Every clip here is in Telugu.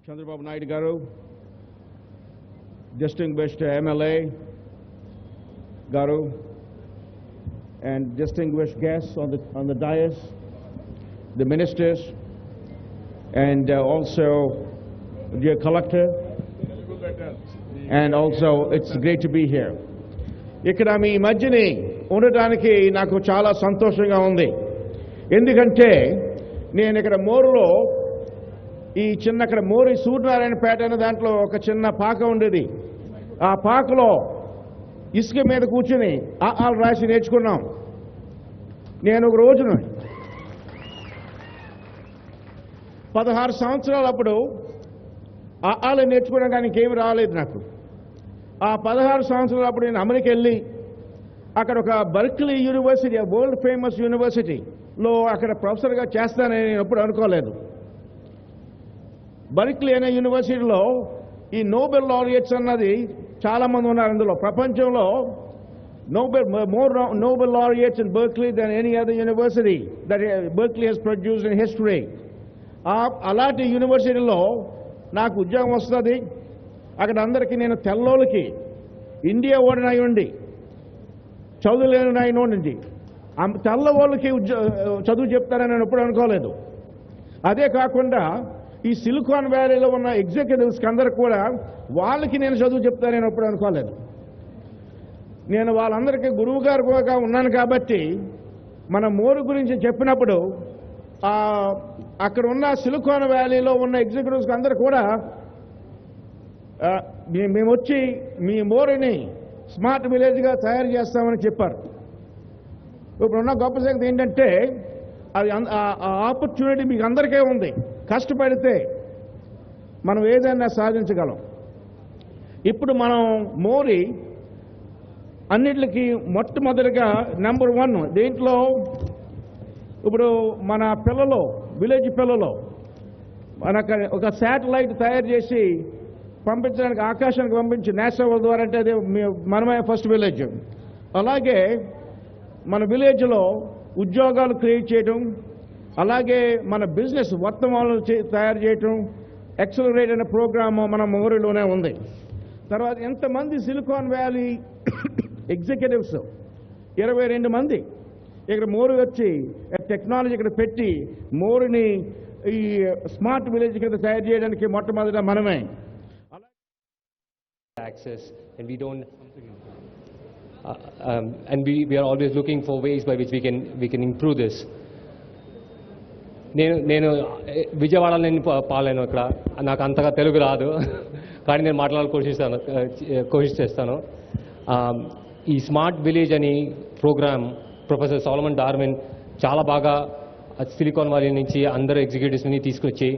Chandrababu Naidu Garu, distinguished MLA Garu, and distinguished guests on the dais, the ministers, and also dear collector, and also it's great to be here. ఇక్కడ మీ మధ్యని ఉండడానికి నాకు చాలా సంతోషంగా ఉంది. ఎందుకంటే నేను ఇక్కడ మోరులో ఈ చిన్న అక్కడ మోరి సూర్యనారాయణపేట అనే దాంట్లో ఒక చిన్న పాక ఉండేది. ఆ పాకలో ఇసుక మీద కూర్చుని ఆలు రాసి నేర్చుకున్నాం. నేను ఒక రోజున 16 సంవత్సరాలు అప్పుడు ఆలు నేర్చుకున్నా కానీ ఇంకేమి రాలేదు నాకు. ఆ 16 సంవత్సరాలు అప్పుడు నేను అమెరికా వెళ్ళి అక్కడ ఒక బర్క్లీ యూనివర్సిటీ, వరల్డ్ ఫేమస్ యూనివర్సిటీలో అక్కడ ప్రొఫెసర్గా చేస్తానని నేను ఎప్పుడు అనుకోలేదు. బర్క్లీ అనే యూనివర్సిటీలో ఈ నోబెల్ లారియట్స్ అన్నది చాలామంది ఉన్నారు. అందులో ప్రపంచంలో more Nobel laureates in Berkeley than any other university that Berkeley has produced in history. అలాంటి యూనివర్సిటీలో నాకు ఉద్యోగం వస్తుంది. అక్కడ అందరికీ నేను తెల్లోళ్ళకి ఇండియా ఓడినాయి ఉండి చదువులేని ఉండి తెల్ల వాళ్ళకి చదువు చెప్తారని నేను ఎప్పుడు అనుకోలేదు. అదే కాకుండా ఈ సిలికాన్ వ్యాలీలో ఉన్న ఎగ్జిక్యూటివ్స్కి అందరికి కూడా వాళ్ళకి నేను చదువు చెప్తానని ఎప్పుడు అనుకోలేదు. నేను వాళ్ళందరికీ గురువు గారుగా ఉన్నాను కాబట్టి మన మోరు గురించి చెప్పినప్పుడు అక్కడ ఉన్న సిలికాన్ వ్యాలీలో ఉన్న ఎగ్జిక్యూటివ్స్కి అందరూ కూడా మేము వచ్చి మీ మోరుని స్మార్ట్ విలేజ్గా తయారు చేస్తామని చెప్పారు. ఇప్పుడున్న గొప్ప సంగతి ఏంటంటే అది ఆపర్చునిటీ మీకు అందరికీ ఉంది. కష్టపడితే మనం ఏదైనా సాధించగలం. ఇప్పుడు మనం మోరి అన్నిటికీ మొట్టమొదటిగా నెంబర్ 1 దీంట్లో ఇప్పుడు మన పిల్లలు విలేజ్ పిల్లలు మనకు ఒక శాటిలైట్ తయారు చేసి పంపించడానికి ఆకాశానికి పంపించి నాసా ద్వారా అంటే అది మనమే ఫస్ట్ విలేజ్. అలాగే మన విలేజ్లో ఉద్యోగాలు క్రియేట్ చేయడం, అలాగే మన బిజినెస్ వర్తమానాలు తయారు చేయటం, ఎక్సలరేట్ అనే ప్రోగ్రాము మన మోరిలోనే ఉంది. తర్వాత ఎంతమంది సిలికాన్ వ్యాలీ ఎగ్జిక్యూటివ్స్ 22 మంది ఇక్కడ మోరు వచ్చి టెక్నాలజీ ఇక్కడ పెట్టి మోరుని ఈ స్మార్ట్ విలేజ్ కింద తయారు చేయడానికి మొట్టమొదట మనమే. Access, and we don't and we are always looking for ways by which we can improve this. నేను విజయవాడలో నేను పాలేను. ఇక్కడ నాకు అంతగా తెలుగు రాదు కానీ నేను మాట్లాడాలని కోషిష్ చేస్తాను. ఈ స్మార్ట్ విలేజ్ అని ప్రోగ్రామ్ ప్రొఫెసర్ సోలమన్ డార్విన్ చాలా బాగా సిలికాన్ వ్యాలీ నుంచి అందరు ఎగ్జిక్యూటివ్స్ని తీసుకొచ్చి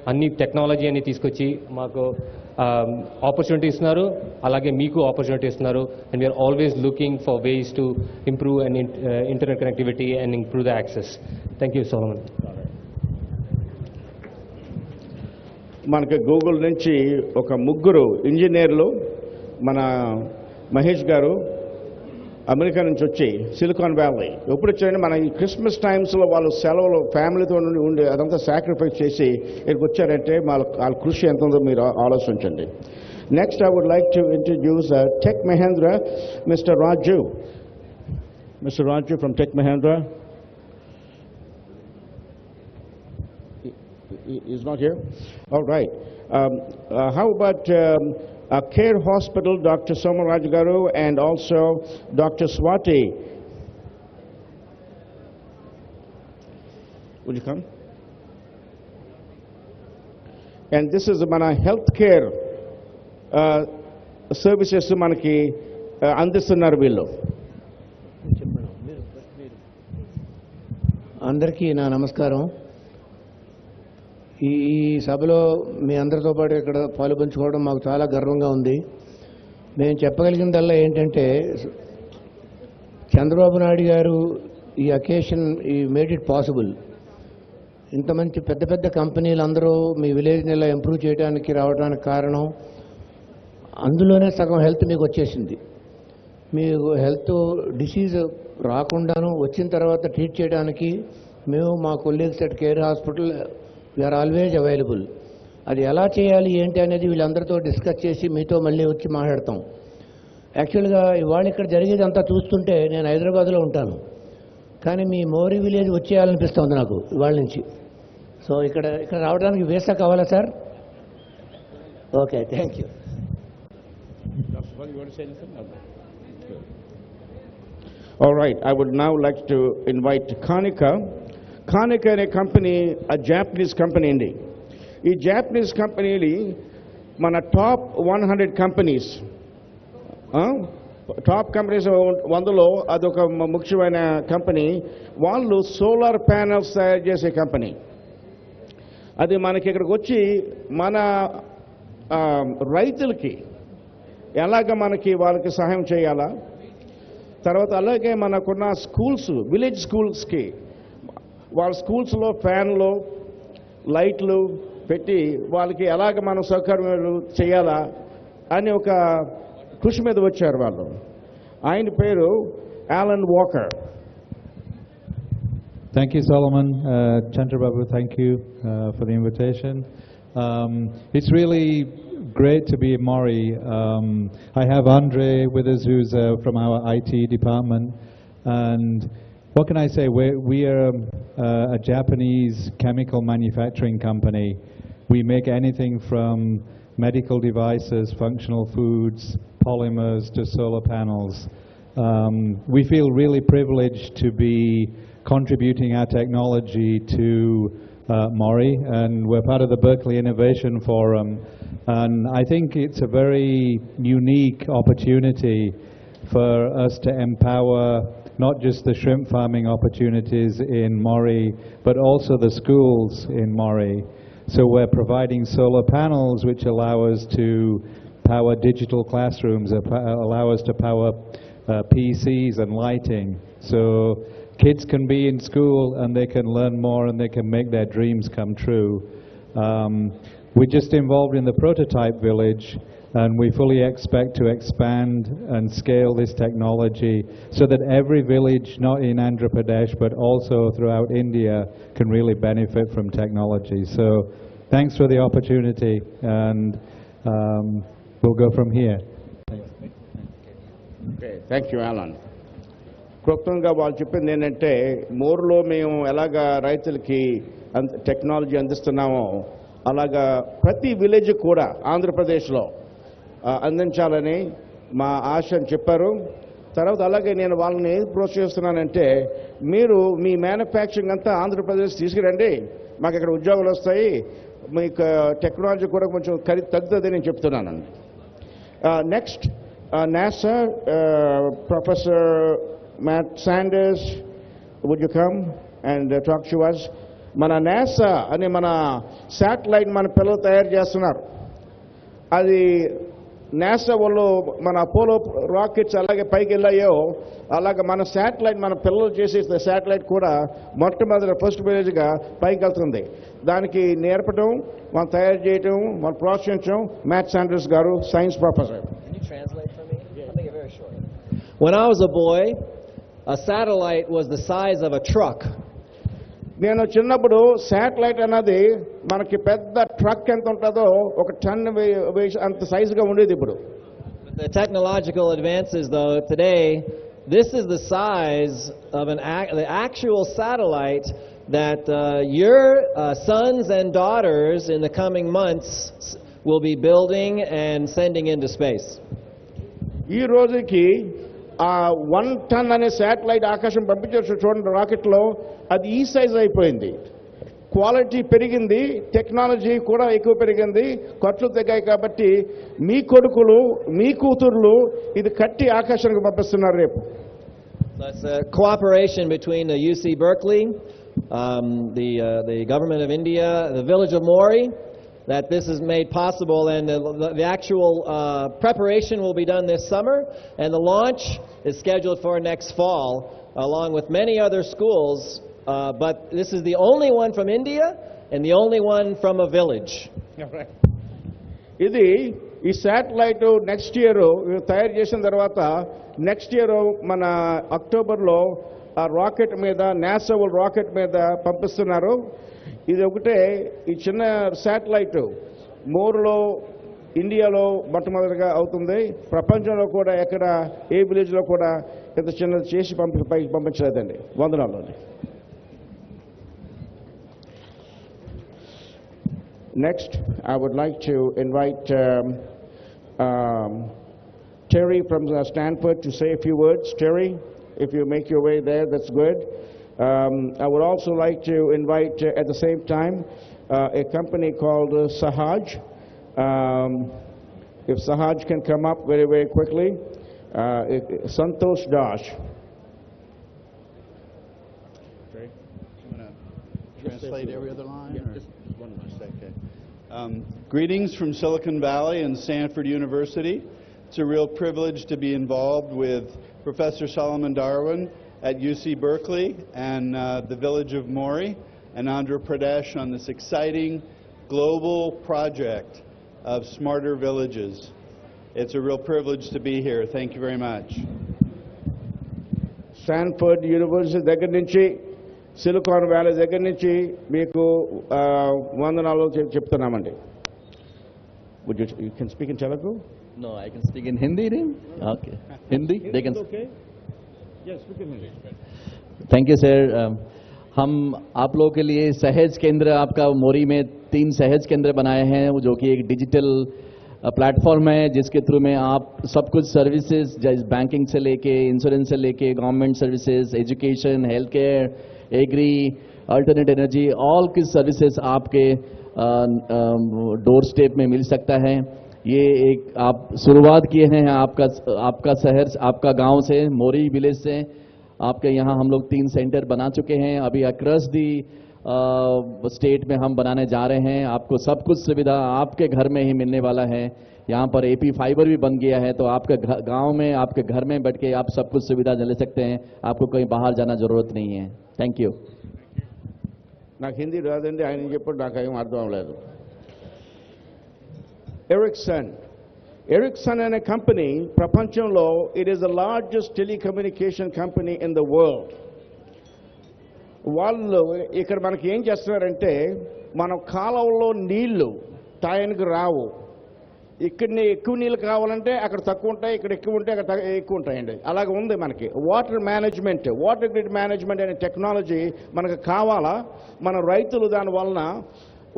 అన్ని టెక్నాలజీ అని తీసుకొచ్చి మాకు ఆపర్చునిటీ ఇస్తున్నారు. అలాగే మీకు ఆపర్చునిటీ ఇస్తున్నారు. And we are always looking for ways to improve and internet connectivity and improve the access. Thank you Solomon. మనకి గూగుల్ నుంచి ఒక 3 ఇంజనీర్లు, మన మహేష్ గారు అమెరికా నుంచి వచ్చి సిలికాన్ వ్యాలీ ఎప్పుడు వచ్చారంటే మన ఈ క్రిస్మస్ టైమ్స్లో వాళ్ళు సెలవులు ఫ్యామిలీతో ఉండి అదంతా సాక్రిఫైస్ చేసి ఇక్కడికి వచ్చారంటే వాళ్ళ కృషి ఎంత ఉందో మీరు ఆలోచించండి. Next I would like to introduce tech Mahindra mister Raju. Mister Raju from tech Mahindra. He's not here? All right. How about Care Hospital, Dr. Somaraj Garu, and also Dr. Swati. Would you come? And this is mana healthcare services manaki andistunnaru veellu. అందరికీ నా నమస్కారం. ఈ సభలో మీ అందరితో పాటు ఇక్కడ పాలుపంచుకోవడం మాకు చాలా గర్వంగా ఉంది. నేను చెప్పగలిగిందల్లా ఏంటంటే చంద్రబాబు నాయుడు గారు ఈ అకేషన్ మేడ్ ఇట్ పాసిబుల్. ఇంత మంచి పెద్ద పెద్ద కంపెనీలు అందరూ మీ విలేజ్ని ఇలా ఇంప్రూవ్ చేయడానికి రావడానికి కారణం అందులోనే సగం హెల్త్ మీకు వచ్చేసింది. మీకు హెల్త్ డిసీజ్ రాకుండాను వచ్చిన తర్వాత ట్రీట్ చేయడానికి మేము మా colleagues at care hospital we are always available. అది ఎలా చేయాలి ఏంటి అనేది వీళ్ళందరితో డిస్కస్ చేసి మీతో మళ్ళీ వచ్చి మాట్లాడతాం. యాక్చువల్గా ఇవాళ ఇక్కడ జరిగేది అంతా చూస్తుంటే నేను హైదరాబాద్లో ఉంటాను, కానీ మీ మోరీ విలేజ్ వచ్చేయాలనిపిస్తుంది నాకు ఇవాళ నుంచి. సో ఇక్కడ రావడానికి వీసా కావాలా sir? Okay, thank you. All right, I would now like to invite Konica. Konica అనే కంపెనీ a Japanese company అండి. ఈ జాపనీస్ కంపెనీని మన టాప్ 100 కంపెనీస్, టాప్ కంపెనీస్ 100లో అదొక ముఖ్యమైన కంపెనీ. వాళ్ళు సోలార్ ప్యానెల్స్ తయారు చేసే కంపెనీ. అది మనకి ఇక్కడికి వచ్చి మన రైతులకి ఎలాగ మనకి వాళ్ళకి సహాయం చేయాలా, తర్వాత అలాగే మనకున్న స్కూల్స్, విలేజ్ స్కూల్స్కి వాళ్ళ స్కూల్స్లో ఫ్యాన్లు లైట్లు పెట్టి వాళ్ళకి ఎలాగ మనం సౌకర్యాలు చేయాలా అని ఒక కృషి మీద వచ్చారు వాళ్ళు. ఆయన పేరు Alan Walker. Thank you, Solomon. Chandrababu, thank you for the invitation. It's really great to be in Mori. I have Andre with us, who's from our IT department. And what can I say? We are a Japanese chemical manufacturing company. We make anything from medical devices, functional foods, polymers to solar panels. We feel really privileged to be contributing our technology to Mori, and we're part of the Berkeley Innovation Forum. And I think it's a very unique opportunity for us to empower not just the shrimp farming opportunities in Mori, but also the schools in Mori. So we're providing solar panels which allow us to power digital classrooms, allow us to power PCs and lighting. So kids can be in school and they can learn more and they can make their dreams come true. We're just involved in the prototype village, and we fully expect to expand and scale this technology so that every village, not in Andhra Pradesh, but also throughout India, can really benefit from technology. So thanks for the opportunity, and we'll go from here. Okay, thank you, Alan. క్లుప్తంగా వాళ్ళు చెప్పింది ఏంటంటే, మోర్లో మేము ఎలాగ రైతులకి టెక్నాలజీ అందిస్తున్నామో అలాగా ప్రతి విలేజ్ కూడా ఆంధ్రప్రదేశ్లో అందించాలని మా ఆశ అని చెప్పారు. తర్వాత అలాగే నేను వాళ్ళని ప్రోత్సహిస్తున్నానంటే, మీరు మీ మ్యానుఫ్యాక్చరింగ్ అంతా ఆంధ్రప్రదేశ్ తీసుకురండి, మాకు ఇక్కడ ఉద్యోగాలు వస్తాయి, మీకు టెక్నాలజీ కూడా కొంచెం ఖరీదు తగ్గుతుంది నేను చెప్తున్నాను. Next NASA, Professor Matt Sanders, would you come and talk to us? మన NASA అని మన శాటిలైట్ మన పిల్లలు తయారు చేస్తున్నారు. అది NASA వాళ్ళు మన అపోలో రాకెట్స్ అలాగే పైకి వెళ్ళాయో అలాగే మన శాటిలైట్, మన పిల్లలు చేసే శాటిలైట్ కూడా మొట్టమొదటి ఫస్ట్ విలేజ్గా పైకి వెళ్తుంది. దానికి నేర్పడం, మనం తయారు చేయటం, మనం ప్రోత్సహించడం మ్యాట్ శాండర్స్ గారు, science professor. Translate for me? I'll make it very short. When I was a boy, a satellite was the size of a truck. నేను చిన్నప్పుడు శాటిలైట్ అన్నది మనకి పెద్ద ట్రక్ ఎంత ఉంటుందో ఒక టన్ అంత సైజుగా ఉండేది. ఇప్పుడు The technological advances, though, today, this is the size of the actual satellite that your sons and daughters in the coming months will be building and sending into space. ఈ రోజుకి 1 ton అనే శాటిలైట్ ఆకాశం పంపించవచ్చు చూడండి రాకెట్లో, అది ఈ సైజ్ అయిపోయింది. క్వాలిటీ పెరిగింది, టెక్నాలజీ కూడా ఎక్కువ పెరిగింది, ఖర్చులు తగ్గాయి. కాబట్టి మీ కొడుకులు, మీ కూతుర్లు ఇది కట్టి ఆకాశానికి పంపిస్తున్నారు రేపు. That's a cooperation between the UC Berkeley, the government of India, the village of Mori, that this is made possible, and the actual preparation will be done this summer, and the launch is scheduled for next fall, along with many other schools, but this is the only one from India and the only one from a village. ఇది ఈ శాటిలైట్ నెక్స్ట్ ఇయర్ తయారు చేసిన తర్వాత నెక్స్ట్ ఇయర్ మన అక్టోబర్లో ఆ రాకెట్ మీద, నాసా రాకెట్ మీద పంపిస్తున్నారు. ఇది ఒకటే, ఈ చిన్న శాటిలైట్ మోర్లో ఇండియాలో మొట్టమొదటిగా అవుతుంది. ప్రపంచంలో కూడా ఎక్కడ ఏ విలేజ్లో కూడా ఇంత చిన్నది చేసి పైకి పంపించలేదండి. వందనాలండి. Next, I would like to invite Terry from Stanford to say a few words. Terry, if you make your way there, that's good. I would also like to invite at the same time a company called Sahaj. If Sahaj can come up very, very quickly. Santosh Dash. Okay. I'm going to translate every other line? Yeah, or? just one line. Okay. Greetings from Silicon Valley and Stanford University. It's a real privilege to be involved with Professor Solomon Darwin at UC Berkeley and the village of Mori and Andhra Pradesh on this exciting global project of smarter villages. It's a real privilege to be here. Thank you very much. Stanford University దగ్గర నుంచి సిలికాన్ వ్యాలీ దగ్గర నుంచి మీకు వందనాలు చెప్తున్నామండి. Would you can speak in Telugu? No, I can speak in Hindi. Okay. Hindi? They can. Okay. Yes, speak in Hindi. Thank you, sir. हम आप लोगों के लिए सहज केंद्र आपका मोरी में 3 सहज केंद्र बनाए हैं जो कि एक डिजिटल प्लेटफॉर्म है जिसके थ्रू में आप सब कुछ सर्विसेज जैसे बैंकिंग से लेके इंश्योरेंस से लेके government services education health care agri alternate energy all की सर्विसेज आपके डोर स्टेप में मिल सकता है. ये एक आप शुरुआत किए हैं आपका शहर आपका गांव से मोरी विलेज से आपके यहाँ हम लोग 3 सेंटर बना चुके हैं. अभी अक्रॉस दी स्टेट में हम बनाने जा रहे हैं. आपको सब कुछ सुविधा आपके घर में ही मिलने वाला है. यहाँ पर एपी फाइबर भी बन गया है तो आपके गांव में आपके घर में बैठ के आप सब कुछ सुविधा ले सकते हैं. आपको कहीं बाहर जाना जरूरत नहीं है. Thank you. నాకు హిందీ రాదండి, ఆయన చెప్పాడు, నాకు ఏం అర్థం అవ్వలేదు. Ericsson అనే కంపెనీ ప్రపంచంలో it is the largest telecommunication company in the world. వాళ్ళు ఇక్కడ మనకి ఏం చేస్తున్నారంటే మనం కాలువలో నీళ్లు టైంకి రావు. ఇక్కడ ఎక్కువ నీళ్ళు కావాలంటే అక్కడ తక్కువ ఉంటాయి, ఇక్కడ ఎక్కువ ఉంటే అక్కడ ఎక్కువ ఉంటాయండి. అలాగే ఉంది మనకి water management, water grid management అనే టెక్నాలజీ మనకు కావాలా. మన రైతులు దాని వలన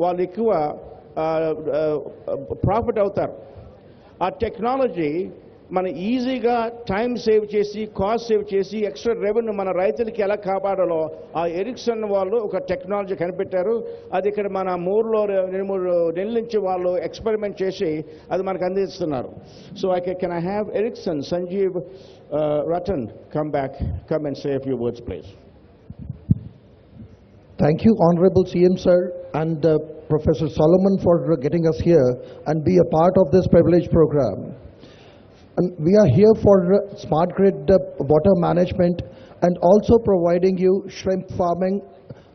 వాళ్ళు ఎక్కువ ప్రాఫిట్ అవుతారు. ఆ టెక్నాలజీ మన ఈజీగా టైం సేవ్ చేసి కాస్ట్ సేవ్ చేసి ఎక్స్ట్రా రెవెన్యూ మన రైతులకి ఎలా కాపాడాలో ఆ ఎరిక్సన్ వాళ్ళు ఒక టెక్నాలజీ కనిపెట్టారు. అది ఇక్కడ మన మూరులో 2-3 నెలల నుంచి వాళ్ళు ఎక్స్పెరిమెంట్ చేసి అది మనకు అందిస్తున్నారు. So can I have Ericsson Sanjeev Ratan come and say a few words, please. Thank you, Honorable CM Sir and Professor Solomon for getting us here and be a part of this privileged program. And we are here for smart grid water management and also providing you shrimp farming,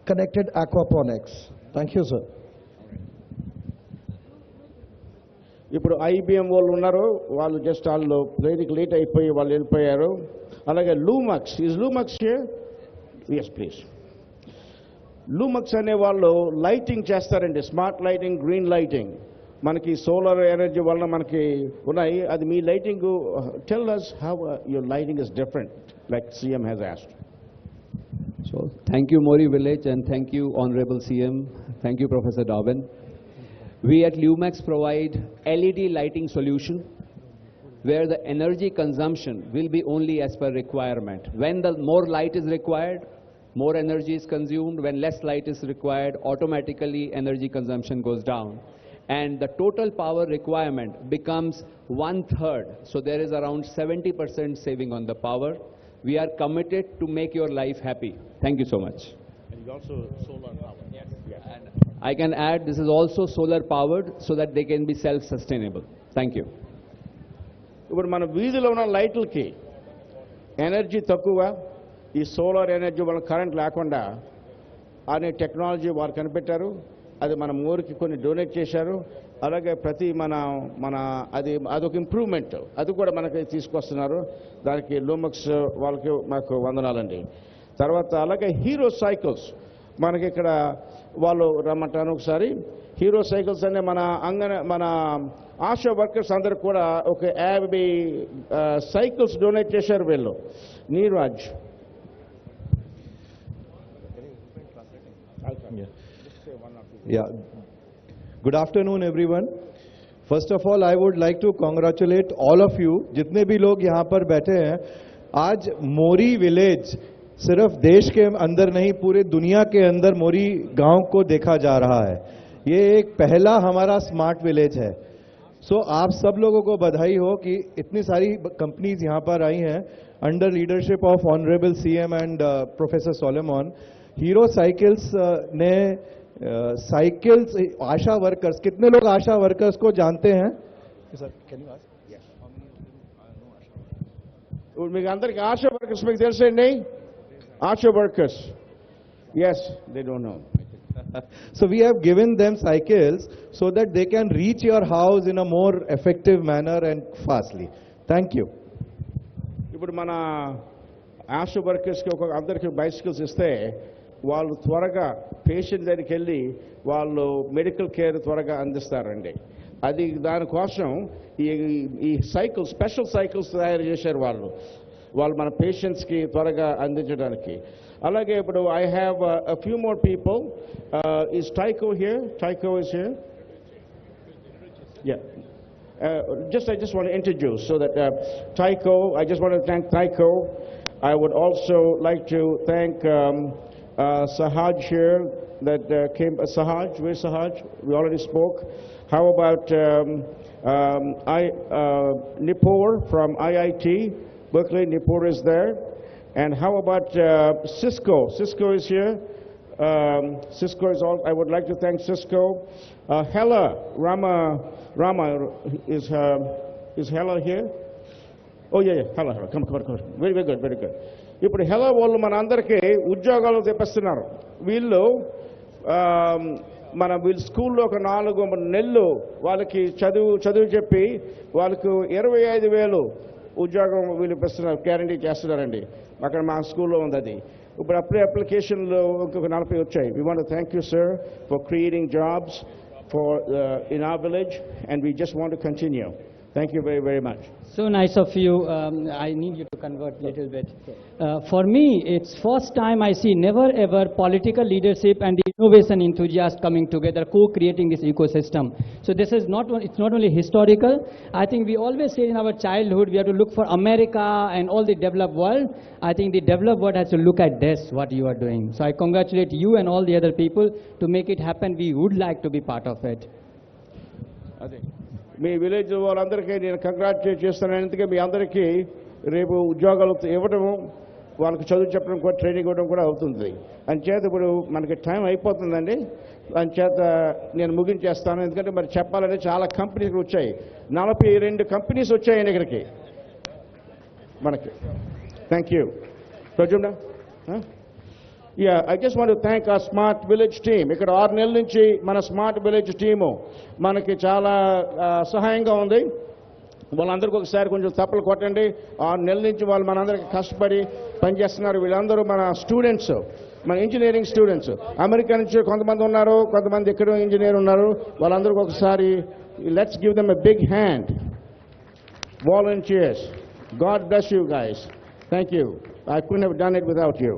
connected aquaponics. Thank you, sir. ఇప్పుడు IBM వాళ్ళు ఉన్నారు, వాళ్ళు జస్ట్ వాళ్ళు ట్రైన్కి లేట్ అయిపోయి వాళ్ళు వెళ్ళిపోయారు. అలాగే Lumax is Lumax here? yes please. Lumax అనే వాళ్ళు లైటింగ్ చేస్తారండి, స్మార్ట్ లైటింగ్, గ్రీన్ లైటింగ్. మనకి సోలార్ ఎనర్జీ వలన మనకి ఉన్నాయి. అది మీ lighting tell us how your lighting is different like CM has asked. So thank you Mori village and thank you Honorable CM, thank you Professor Darwin. We at Lumax provide LED lighting solution where the energy consumption will be only as per requirement. When the more light is required, more energy is consumed. When less light is required, automatically energy consumption goes down. And the total power requirement becomes 1/3. So there is around 70% saving on the power. We are committed to make your life happy. Thank you so much. And you also solar power. Yes. And I can add this is also solar powered so that they can be self-sustainable. Thank you. ఇప్పుడు మన వీధిలో ఉన్న లైట్లకి ఎనర్జీ తక్కువ, ఈ సోలార్ ఎనర్జీ వల్ల కరెంట్ లేకుండా అనే టెక్నాలజీ వారు కనిపెట్టారు. అది మన ఊరికి కొన్ని డొనేట్ చేశారు. అలాగే ప్రతి మన అదొక ఇంప్రూవ్మెంట్, అది కూడా మనకి తీసుకొస్తున్నారు. దానికి లూమక్స్ వాళ్ళకి మాకు వందనాలండి. తర్వాత అలాగే హీరో సైకిల్స్, మనకి ఇక్కడ వాళ్ళు రమ్మంటాను ఒకసారి. హీరో సైకిల్స్ అనే మన ఆశా వర్కర్స్ అందరు కూడా ఒక 50 సైకిల్స్ డొనేట్ చేశారు వీళ్ళు. Neeraj. Yeah. Good afternoon, everyone. First of all, I would like to congratulate all of you. जितने भी लोग यहाँ पर बैठे हैं, आज मोरी विलेज सिर्फ देश के अंदर नहीं पूरे दुनिया के अंदर मोरी गांव को देखा जा रहा है. ये एक पहला हमारा स्मार्ट विलेज है. सो आप सब लोगों को बधाई हो कि इतनी सारी कंपनीज यहाँ पर आई हैं under leadership of honourable CM and professor Solomon. Hero cycles ने साइकिल्स आशा वर्कर्स, कितने लोग आशा वर्कर्स को जानते हैं? Sir can you ask? మీకు అందరికి ఆశా వర్కర్స్ మీకు తెలుసండి? ASHA workers, yes, they don't know. So we have given them cycles so that they can reach your house in a more effective manner and fastly. Thank you. ఇప్పుడు మన ఆశా వర్కర్స్కి అందరికి బైసికల్స్ ఇస్తే వాళ్ళు త్వరగా పేషెంట్ దగ్గరికి వెళ్ళి వాళ్ళు మెడికల్ కేర్ త్వరగా అందిస్తారండి. అది దానికోసం ఈ సైకిల్ స్పెషల్ సైకిల్స్ తయారు చేశారు వాళ్ళు మన పేషెంట్స్కి త్వరగా అందించడానికి. అలాగే ఇప్పుడు I have a few more people. Is Tycho here? Tycho is here? Yeah. I just want to introduce so that Tycho, I just want to thank Tycho. I would also like to thank Sahaj here that came. Sahaj, where's Sahaj? We already spoke. How about Nipur from IIT, Berkeley? Nipur is there. And how about Cisco? Cisco is here. Cisco is all. I would like to thank Cisco. Hella Rama is Hella here? Oh yeah, Hella. Come on. Very good. ఇప్పుడు హెలా వాళ్ళు మన అందరికీ ఉద్యోగాలు తెప్పిస్తున్నారు. వీళ్ళు వీళ్ళు స్కూల్లో ఒక 4 నెలలు వాళ్ళకి చదువు చెప్పి వాళ్ళకు 25,000 ఉద్యోగం వీళ్ళు ఇప్పిస్తున్నారు, గ్యారంటీ చేస్తున్నారండి. అక్కడ మా స్కూల్లో ఉంది అది. ఇప్పుడు అప్పుడే అప్లికేషన్లు ఇంకొక 40 వచ్చాయి. We want to thank you, sir, for creating jobs in our village, and we just want to continue. Thank you very, very much. So nice of you. I need you to convert a little bit. For me, it's first time I see never ever political leadership and the innovation enthusiasts coming together, co-creating this ecosystem. So this is it's not only historical. I think we always say in our childhood we have to look for America and all the developed world. I think the developed world has to look at this, what you are doing. So I congratulate you and all the other people to make it happen. We would like to be part of it. Me village వాళ్ళందరికీ నేను కంగ్రాచులేట్ చేస్తున్నాను. ఎందుకంటే మీ అందరికీ రేపు ఉద్యోగాలు ఇవ్వడం, వాళ్ళకి చదువు చెప్పడం కూడా, ట్రైనింగ్ ఇవ్వడం కూడా అవుతుంది. అంచేత ఇప్పుడు మనకి టైం అయిపోతుందండి. అంచేత నేను ముగించేస్తాను. ఎందుకంటే మరి చెప్పాలంటే చాలా కంపెనీలు వచ్చాయి. 42 కంపెనీస్ వచ్చాయండి ఇక్కడికి మనకి. Thank you. Pradyumna? Yeah, I just want to thank our Smart Village team. ఇక్కడ 6 నెలల నుంచి మన స్మార్ట్ విలేజ్ టీము మనకి చాలా సహాయంగా ఉంది. వాళ్ళందరికీ ఒకసారి కొంచెం తప్పలు కొట్టండి. 6 నెలల నుంచి వాళ్ళు మనందరికీ కష్టపడి పనిచేస్తున్నారు. వీళ్ళందరూ మన స్టూడెంట్స్, మన ఇంజనీరింగ్ స్టూడెంట్స్. అమెరికా నుంచి కొంతమంది ఉన్నారు, కొంతమంది ఇక్కడ ఇంజనీర్ ఉన్నారు. వాళ్ళందరికీ ఒకసారి let's give them a big hand. Volunteers. God bless you guys. Thank you. I couldn't have done it without you.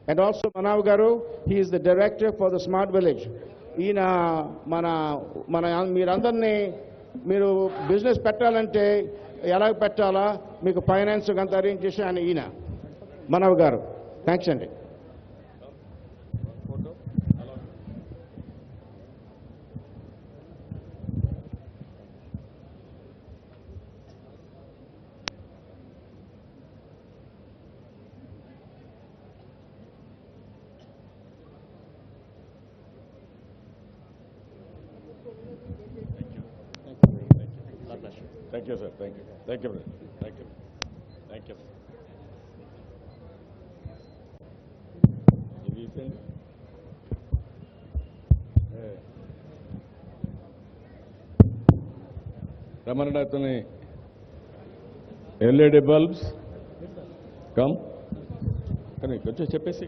And also Manav Garu, he is the director for the Smart Village. ఈయన మీరందరినీ మీరు బిజినెస్ పెట్టాలంటే ఎలా పెట్టాలా మీకు ఫైనాన్స్ అంతా అరేంజ్ చేసి ఆయన ఈయన మనవ్ గారు. థ్యాంక్స్ అండి. Thank you, sir. Thank you. Thank you, brother. Thank you. Thank you. Give you thing. Ramanatane LED bulbs come. Can you cheppesi?